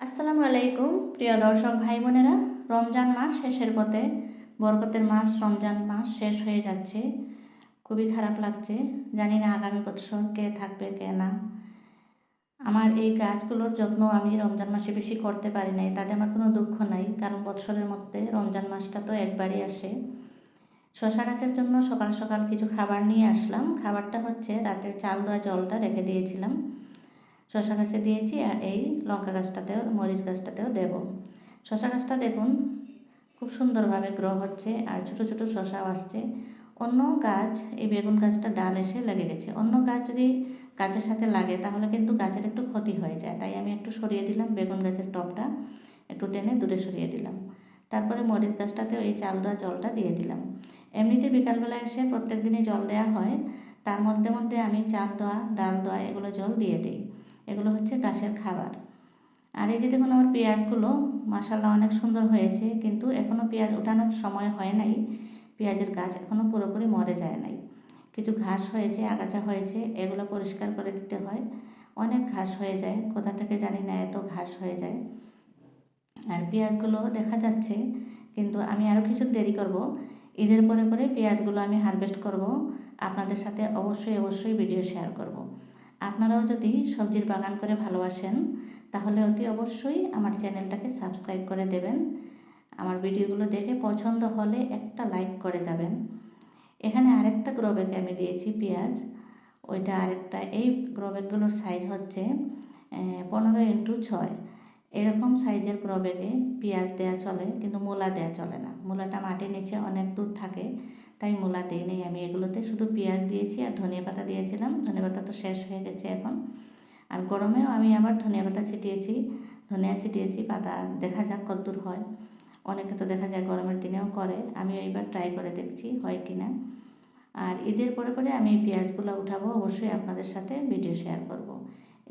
আসসালামু আলাইকুম প্রিয় দর্শক ভাই বোনেরা। রমজান মাস শেষের পথে, বরকতের মাস রমজান মাস শেষ হয়ে যাচ্ছে। খুবই খারাপ লাগছে, জানি না আগামী বছর কে থাকবে কে না। আমার এই গাছগুলোর যত্ন আমি রমজান মাসে বেশি করতে পারি নাই, তাতে আমার কোনো দুঃখ নাই, কারণ বছরের মধ্যে রমজান মাসটা তো একবারই আসে। শশা গাছের জন্য সকাল সকাল কিছু খাবার নিয়ে আসলাম। খাবারটা হচ্ছে রাতের চাল ধোয়া জলটা রেখে দিয়েছিলাম, শশা গাছে দিয়েছি, আর এই লঙ্কা গাছটাতেও মরিচ গাছটাতেও দেব। শশা গাছটা দেখুন খুব সুন্দরভাবে গ্রো হচ্ছে, আর ছোট ছোট শশাও আসছে। অন্য গাছ, এই বেগুন গাছটা ডাল এসে লেগে গেছে। অন্য গাছ যদি গাছের সাথে লাগে তাহলে কিন্তু গাছের একটু ক্ষতি হয়ে যায়, তাই আমি একটু সরিয়ে দিলাম, বেগুন গাছের টবটা একটু টেনে দূরে সরিয়ে দিলাম। তারপরে মরিচ গাছটাতেও এই চাল দেওয়া জলটা দিয়ে দিলাম। এমনিতে বিকালবেলা এসে প্রত্যেক দিনই জল দেওয়া হয়, তার মধ্যে মধ্যে আমি চাল দেওয়া ডাল দেওয়া এগুলো জল দিয়ে দিই। এগুলো হচ্ছে গাছের খাবার। আর এই যে দেখুন আমার পেঁয়াজগুলো মাশাআল্লাহ অনেক সুন্দর হয়েছে, কিন্তু এখনও পেঁয়াজ ওঠানোর সময় হয় নাই। পেঁয়াজের গাছ এখনও পুরোপুরি মরে যায় নাই। কিছু ঘাস হয়েছে, আগাছা হয়েছে, এগুলো পরিষ্কার করে দিতে হয়। অনেক ঘাস হয়ে যায়, কোথা থেকে জানি না এত ঘাস হয়ে যায়। আর পেঁয়াজগুলো দেখা যাচ্ছে, কিন্তু আমি আরও কিছু দেরি করব। ঈদের পরে পরে পেঁয়াজগুলো আমি হারভেস্ট করব, আপনাদের সাথে অবশ্যই অবশ্যই ভিডিও শেয়ার করব। আপনারাও যদি সবজির বাগান করে ভালোবাসেন তাহলে অতি অবশ্যই আমার চ্যানেলটাকে সাবস্ক্রাইব করে দেবেন। আমার ভিডিওগুলো দেখে পছন্দ হলে একটা লাইক করে যাবেন। এখানে আরেকটা গ্রো ব্যাগে আমি দিয়েছি পেঁয়াজ, ওইটা আরেকটা। এই গ্রো ব্যাগগুলোর সাইজ হচ্ছে 15x6। এরকম সাইজের গ্রো ব্যাগে পেঁয়াজ দেওয়া চলে, কিন্তু মূলা দেওয়া চলে না। মূলাটা মাটির নিচে অনেক দূর থাকে, তাই মূলা দিই নেই আমি। এগুলোতে শুধু পেঁয়াজ দিয়েছি আর ধনিয়া পাতা দিয়েছিলাম। ধনিয়া পাতা তো শেষ হয়ে গেছে এখন। আর গরমেও আমি আবার ধনিয়া পাতা ছিটিয়েছি, ধনিয়া ছিটিয়েছি। পাতা দেখা যাক কতদূর হয়। অনেকে তো দেখা যায় গরমের দিনেও করে, আমি এইবার ট্রাই করে দেখছি হয় কি না। আর ঈদের পরে পরে আমি এই পেঁয়াজগুলো উঠাবো, অবশ্যই আপনাদের সাথে ভিডিও শেয়ার করব।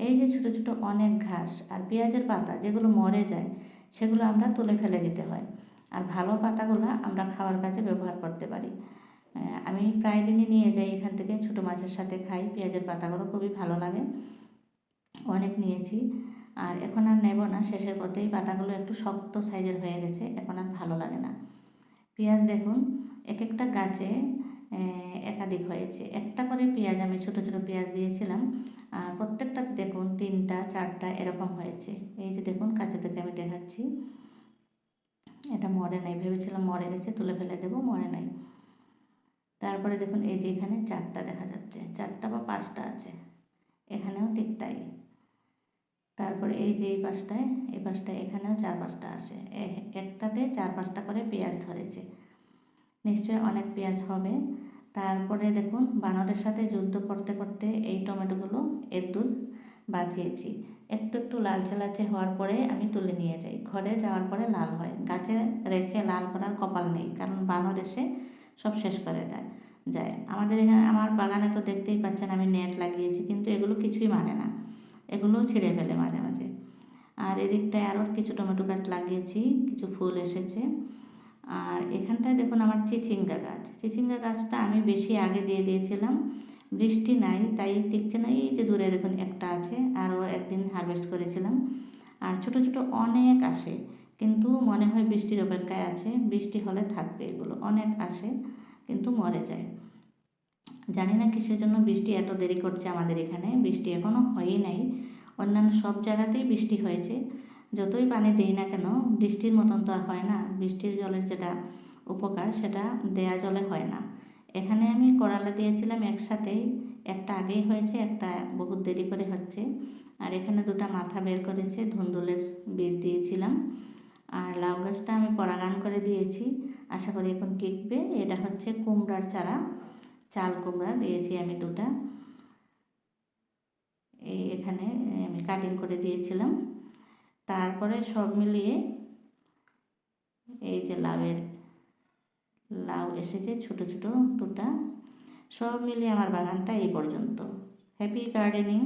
এই যে ছোটো ছোটো অনেক ঘাস আর পেঁয়াজের পাতা যেগুলো মরে যায়, সেগুলো আমরা তুলে ফেলে দিতে হয়। আর ভালো পাতাগুলো আমরা খাওয়ার কাজে ব্যবহার করতে পারি। আমি প্রায় দিনই নিয়ে যাই এখান থেকে, ছোটো মাছের সাথে খাই। পেঁয়াজের পাতাগুলো খুবই ভালো লাগে, অনেক নিয়েছি। আর এখন আর নেব না, শেষের পথেই পাতাগুলো একটু শক্ত সাইজের হয়ে গেছে, এখন আর ভালো লাগে না। পেঁয়াজ দেখুন এক একটা গাছে একাধিক হয়েছে। একটা করে পেঁয়াজ আমি ছোটো ছোটো পেঁয়াজ দিয়েছিলাম, আর প্রত্যেকটাতে দেখুন 3টা 4টা এরকম হয়েছে। এই যে দেখুন কাছে থেকে আমি দেখাচ্ছি, এটা মরে নাই, ভেবেছিলাম মরে গেছে তুলে ফেলে দেবো, মরে নাই। তারপরে দেখুন এই যে এখানে 4টা দেখা যাচ্ছে, 4টা বা 5টা আছে, এখানেও ঠিক তাই। তারপরে এই যে এই পাশটায় এখানেও 4-5টা আসে, একটাতে 4-5টা করে পেঁয়াজ ধরেছে, নিশ্চয় অনেক পেঁয়াজ হবে। তারপরে দেখুন বানরের সাথে যুদ্ধ করতে করতে এই টমেটোগুলো একদূর বাঁচিয়েছি। একটু একটু লালচে লালচে হওয়ার পরে আমি তুলে নিয়ে যাই, ঘরে যাওয়ার পরে লাল হয়। গাছে রেখে লাল করার কপাল নেই, কারণ বানর এসে সব শেষ করে যায়। আমাদের এখানে আমার বাগানে তো দেখতেই পাচ্ছেন আমি নেট লাগিয়েছি, কিন্তু এগুলো কিছুই মানে না, এগুলোও ছিঁড়ে ফেলে মাঝে মাঝে। আর এদিকটায় আরও কিছু টমেটো গাছ লাগিয়েছি, কিছু ফুল এসেছে। আর এখানটায় দেখুন আমার চিচিঙ্গা গাছ, চিচিঙ্গা গাছটা আমি বেশি আগে দিয়ে দিয়েছিলাম, বৃষ্টি নাই তাই টিকছে না। এই যে দূরে দেখুন একটা আছে, আরও একদিন হারভেস্ট করেছিলাম। আর ছোট ছোট অনেক আসে, কিন্তু মনে হয় বৃষ্টির অপেক্ষায় আছে, বৃষ্টি হলে থাকবে। এগুলো অনেক আসে কিন্তু মরে যায়, জানি না কিসের জন্য বৃষ্টি এত দেরি করছে। আমাদের এখানে বৃষ্টি এখনও হয়ই নাই, অন্যান্য সব জায়গাতেই বৃষ্টি হয়েছে। যতই পানি দেই না কেন, বৃষ্টির মতন তো আর হয় না। বৃষ্টির জলের যেটা উপকার সেটা দেয়া জলে হয় না। এখানে আমি করলা দিয়েছিলাম একসাথেই, একটা আগেই হয়েছে, একটা বহুত দেরি করে হচ্ছে। আর এখানে 2টা মাথা বের করেছে, ধুন্দুলের বীজ দিয়েছিলাম। আর লাউ গাছটা আমি পরাগান করে দিয়েছি, আশা করি এখন টিকবে। এটা হচ্ছে কুমড়ার চারা, চাল কুমড়া দিয়েছি আমি 2টা, এই এখানে আমি কাটিং করে দিয়েছিলাম। তারপরে সব মিলিয়ে এই যে লাউ এসেছে ছোট ছোট 2টা, সব মিলিয়ে আমার বাগানটা এই পর্যন্ত। Happy gardening.